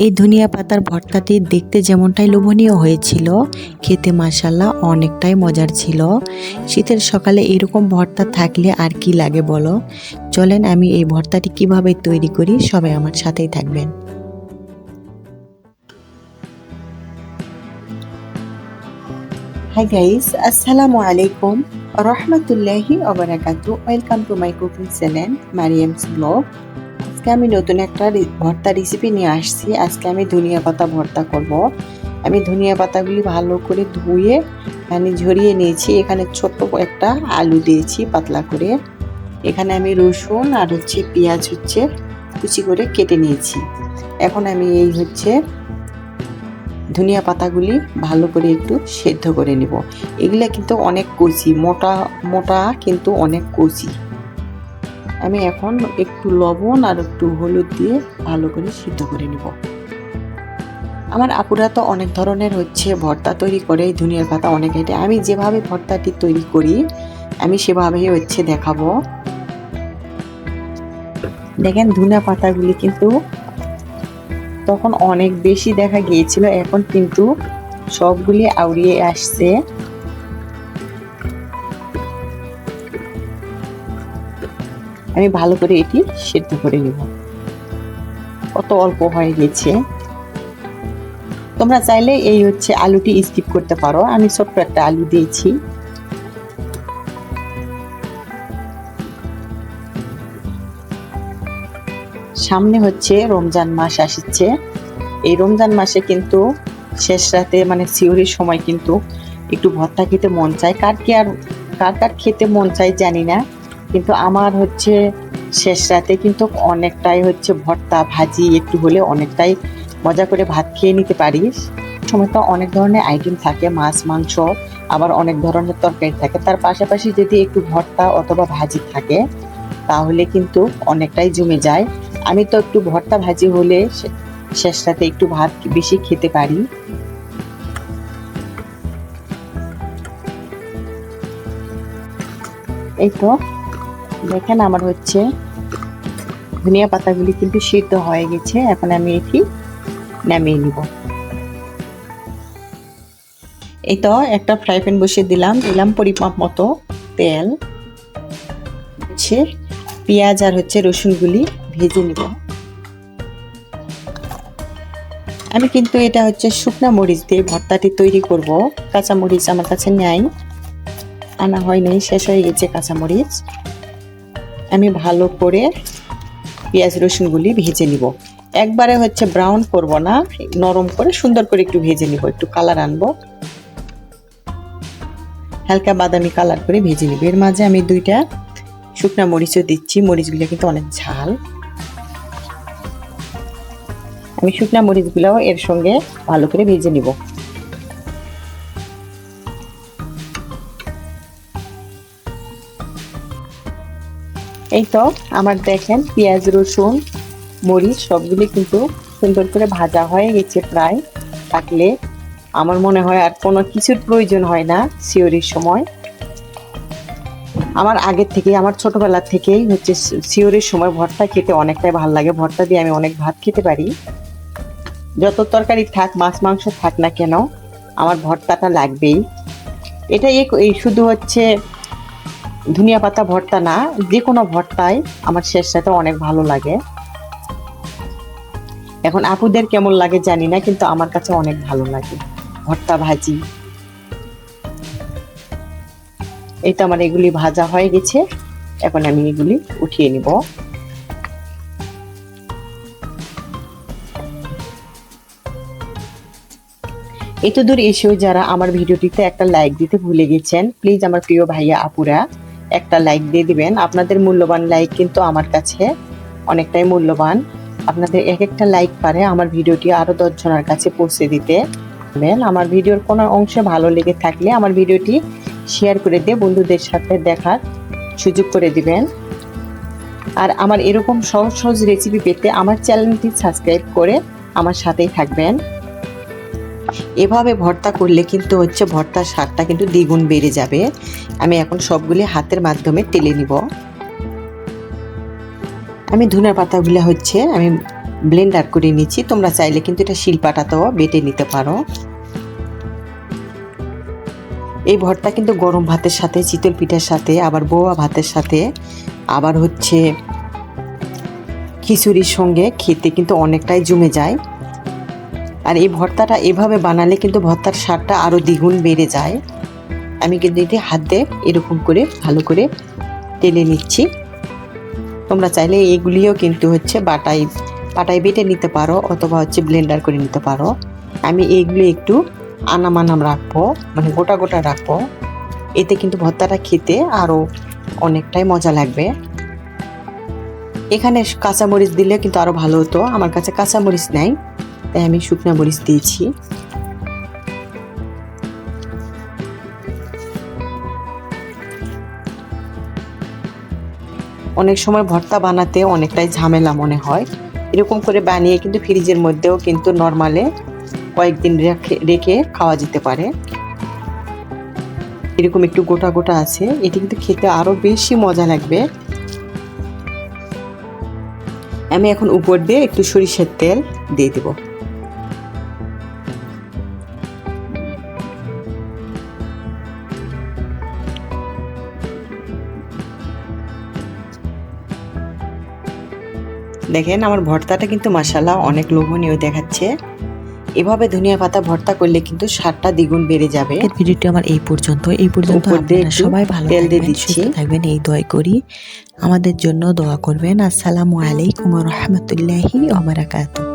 এই ধনিয়া পাতার ভর্তাটি দেখতে যেমনটাই লোভনীয় হয়েছিল, খেতে মাশাআল্লাহ অনেকটাই মজার ছিল। শীতের সকালে এরকম ভর্তা থাকলে আর কি লাগে বলো। চলেন আমি এই ভর্তাটি কিভাবে তৈরি করি, সবাই আমার সাথেই থাকবেন। হাই গাইস, আসসালামু আলাইকুম রহমতুল্লাহি ওয়া বারাকাতুহু। Welcome to my cooking channel Mariam's blog. আজকে আমি নতুন একটা ভর্তা রেসিপি নিয়ে আসছি। আজকে আমি ধনিয়া পাতা ভর্তা করব। আমি ধনিয়া পাতাগুলি ভালো করে ধুয়ে ঝরিয়ে নিয়েছি। এখানে ছোট্ট একটা আলু দিয়েছি পাতলা করে। এখানে আমি রসুন আর পেঁয়াজ কুচি করে কেটে নিয়েছি। এখন আমি এই ধনিয়া পাতাগুলি ভালো করে একটু সেদ্ধ করে নিব। এগুলা কিন্তু অনেক কচি, মোটা মোটা কিন্তু অনেক কচি। আমি এখন একটু লবণ আর একটু হলুদ দিয়ে ভালো করে সিদ্ধ করে নিব। আমার আপুরা তো অনেক ধরনের ভর্তা তৈরি করে এই ধনিয়ার পাতা অনেক আইটেম। আমি যেভাবে ভর্তাটি তৈরি করি আমি সেভাবেই দেখাবো। দেখেন ধনিয়া পাতাগুলি কিন্তু তখন অনেক বেশি দেখা গিয়েছিল, এখন কিন্তু সবগুলি আউড়িয়ে আসছে। আমি ভালো করে এটি সেদ্ধ করে নেব। কত অল্প হয়ে গেছে। তোমরা চাইলে এই আলুটি স্কিপ করতে পারো। আমি ছোট্ট একটা আলু দিয়েছি। সামনে রমজান মাস আসছে। এই রমজান মাসে কিন্তু শেষ রাতে সিহরির সময় কিন্তু একটু ভর্তা খেতে মন চায়। কার কার খেতে মন চায় জানি না, কিন্তু আমার শেষ রাতে কিন্তু অনেকটাই ভর্তা ভাজি একটু হলে অনেকটাই মজা করে ভাত খেয়ে নিতে পারি। সময় তো অনেক ধরনের আইটেম থাকে, মাছ মাংস, আবার অনেক ধরনের তরকারি থাকে। তার পাশাপাশি যদি একটু ভর্তা অথবা ভাজি থাকে তাহলে কিন্তু অনেকটাই জমে যায়। আমি তো একটু ভর্তা ভাজি হলে শেষ রাতে একটু ভাত বেশি খেতে পারি। এই তো দেখেন আমার ধনিয়া পাতাগুলি কিন্তু সিদ্ধ হয়ে গেছে। এখন আমি এটি নামিয়ে নিব। এই তো একটা ফ্রাই প্যান বসিয়ে দিলাম পরিমাপ মতো তেল। পেঁয়াজ আর রসুনগুলি ভেজে নিব। আমি কিন্তু এটা শুকনা মরিচ দিয়ে ভর্তাটি তৈরি করব। কাঁচা মরিচ আমার কাছে নেই, আনা হয় নাই, শেষ হয়ে গেছে কাঁচা মরিচ। আমি ভালো করে পেঁয়াজ রসুনগুলি ভেজে নিব। একবারে ব্রাউন করব না, নরম করে সুন্দর করে একটু ভেজে নিব, একটু কালার আনবো, হালকা বাদামি কালার করে ভেজে নিব। এর মাঝে আমি 2টা শুকনা মরিচও দিচ্ছি। মরিচগুলো কিন্তু অনেক ঝাল। আমি শুকনা মরিচগুলোও এর সঙ্গে ভালো করে ভেজে নিব। এই তো আমার দেখেন পেঁয়াজ রসুন মরিচ সবগুলি কিন্তু সুন্দর করে ভাজা হয়ে গেছে প্রায়। থাকলে আমার মনে হয় আর কোনো কিছুর প্রয়োজন হয় না সিহরির সময়। আমার আগের থেকে, আমার ছোটবেলার থেকেই সিহরির সময় ভর্তা খেতে অনেকটাই ভালো লাগে। ভর্তা দিয়ে আমি অনেক ভাত খেতে পারি। যত তরকারি থাক, মাছ মাংস থাক না কেন, আমার ভর্তাটা লাগবেই। এটাই শুধু ধনিয়া পাতা ভর্তা না, যে কোনো ভর্তাই আমার শেষ রাতে অনেক ভালো লাগে। এখন আপুদের কেমন লাগে জানি না, কিন্তু আমার কাছে অনেক ভালো লাগে ভর্তা ভাজি। এই তো আমার এগুলি ভাজা হয়ে গেছে। এখন আমি এগুলি উঠিয়ে নিব। এত দূর এসেও যারা আমার ভিডিওটিতে একটা লাইক দিতে ভুলে গেছেন, প্লিজ আমার প্রিয় ভাইয়া আপুরা একটা লাইক দিয়ে দিবেন। আপনাদের মূল্যবান লাইক কিন্তু আমার কাছে অনেকটাই মূল্যবান। আপনাদের এক একটা লাইক পারে আমার ভিডিওটি আরো 10 জনের কাছে পৌঁছে দিতে। আমার ভিডিওর কোনো অংশে ভালো লেগে থাকলে আমার ভিডিওটি শেয়ার করে দিয়ে বন্ধুদের সাথে দেখার সুযোগ করে দিবেন। আর আমার এরকম সহজ সহজ রেসিপি পেতে আমার চ্যানেলটি সাবস্ক্রাইব করে আমার সাথেই থাকবেন। এভাবে ভর্তা করলে কিন্তু ভর্তার স্বাদটা কিন্তু দ্বিগুণ বেড়ে যাবে। আমি এখন সবগুলি হাতের মাধ্যমে টেলে নিব। আমি ধনিয়া পাতাগুলো আমি ব্লেন্ডার করে নিচ্ছি। তোমরা চাইলে কিন্তু এটা শিলপাটাতেও বেটে নিতে পারো। এই ভর্তা কিন্তু গরম ভাতের সাথে, চিতল পিঠার সাথে, আবার বোয়া ভাতের সাথে, আবার হচ্ছে খিচুড়ির সঙ্গে খেতে কিন্তু অনেকটাই জমে যায়। আর এই ভর্তাটা এভাবে বানালে কিন্তু ভর্তার স্বাদটা আরও দ্বিগুণ বেড়ে যায়। আমি কিন্তু এটি হাত দিয়ে এরকম করে ভালো করে টেলে নিচ্ছি। তোমরা চাইলে এগুলিও কিন্তু হচ্ছে পাটায় বেটে নিতে পারো অথবা হচ্ছে ব্লেন্ডার করে নিতে পারো। আমি এইগুলি একটু আনাম রাখবো, মানে গোটা গোটা রাখবো। এতে কিন্তু ভর্তাটা খেতে আরও অনেকটাই মজা লাগবে। এখানে কাঁচামরিচ দিলে কিন্তু আরও ভালো হতো। আমার কাছে কাঁচামরিচ নাই, তাই আমি শুকনো মরিচ দিয়েছি। অনেক সময় ভর্তা বানাতে অনেকটাই ঝামেলা মনে হয়। এরকম করে বানিয়ে কিন্তু ফ্রিজের মধ্যেও কিন্তু নরমালে কয়েকদিন রেখে খাওয়া যেতে পারে। এরকম একটু গোটা গোটা আছে, এটি কিন্তু খেতে আরও বেশি মজা লাগবে। আমি এখন উপর দিয়ে একটু সরিষার তেল দিয়ে দেব। দেখেন আমার ভর্তাটা কিন্তু মাশাআল্লাহ অনেক লোভনীয় দেখাচ্ছে। এভাবে ধনিয়া পাতা ভর্তা করলে কিন্তু স্বাদটা দ্বিগুণ বেড়ে যাবে। ভিডিওটি আমার এই পর্যন্ত আপনারা সবাই ভালো থাকবেন, সুস্থ থাকবেন এই দোয়া করি। আমাদের জন্য দোয়া করবেন। আসসালামু আলাইকুম ওয়া রাহমাতুল্লাহি ওয়া বারাকাতুহু।